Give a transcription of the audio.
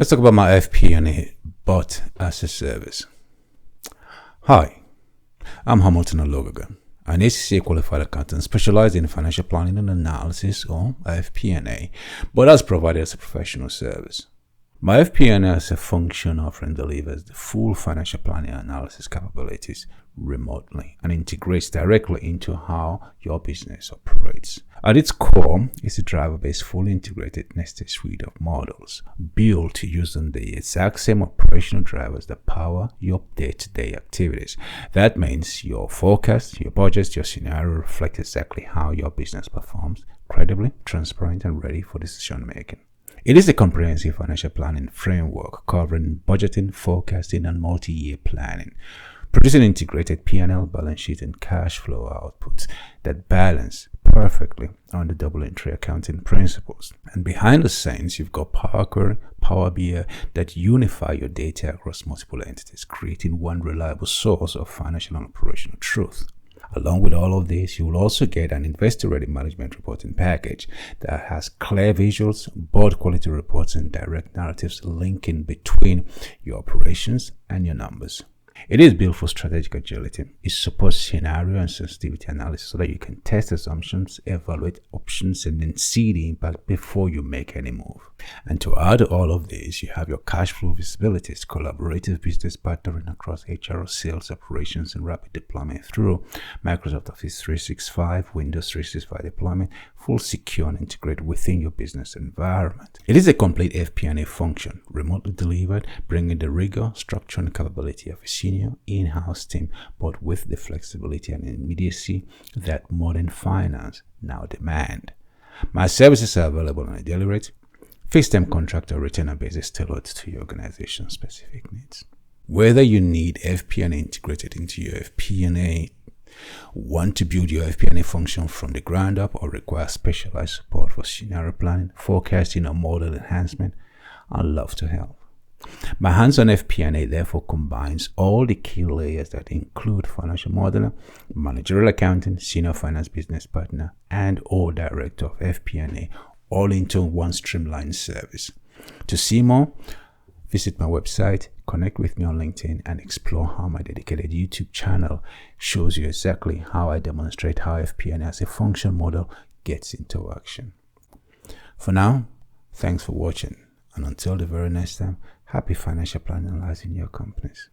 Let's talk about my FP&A, but as a service. Hi, I'm Hamilton Alogaga, an ACCA qualified accountant specialized in financial planning and analysis, or FP&A, but as provided as a professional service. My FP&A as a function offering delivers the full financial planning and analysis capabilities remotely and integrates directly into how your business operates. At its core is a driver-based, fully integrated nested suite of models built using the exact same operational drivers that power your day-to-day activities. That means your forecast, your budgets, your scenario reflect exactly how your business performs, credibly, transparent, and ready for decision making. It is a comprehensive financial planning framework covering budgeting, forecasting, and multi-year planning, producing integrated P&L, balance sheet, and cash flow outputs that balance perfectly on the double entry accounting principles. And behind the scenes, you've got Power Query, Power BI that unify your data across multiple entities, creating one reliable source of financial and operational truth. Along with all of this, you will also get an investor-ready management reporting package that has clear visuals, board quality reports, and direct narratives linking between your operations and your numbers. It is built for strategic agility. It supports scenario and sensitivity analysis so that you can test assumptions, evaluate options, and then see the impact before you make any move. And to add to all of this, you have your cash flow visibilities, collaborative business partnering across HR, sales, operations, and rapid deployment through Microsoft Office 365, Windows 365 deployment, full secure and integrate within your business environment. It is a complete FP&A function, remotely delivered, bringing the rigor, structure, and capability of a senior in-house team, but with the flexibility and immediacy that modern finance now demand. My services are available on a daily rate, fixed-term contract, or retainer basis tailored to your organization's specific needs. Whether you need FP&A integrated into your FP&A, want to build your FP&A function from the ground up, or require specialized support for scenario planning, forecasting, or model enhancement, I'd love to help. My hands-on FP&A therefore combines all the key layers that include financial modeler, managerial accounting, senior finance business partner, and/or director of FP&A, all into one streamlined service. To see more, visit my website, connect with me on LinkedIn, and explore how my dedicated YouTube channel shows you exactly how I demonstrate how FP&A as a function model gets into action. For now, thanks for watching, and until the very next time, happy financial planning lies in your companies.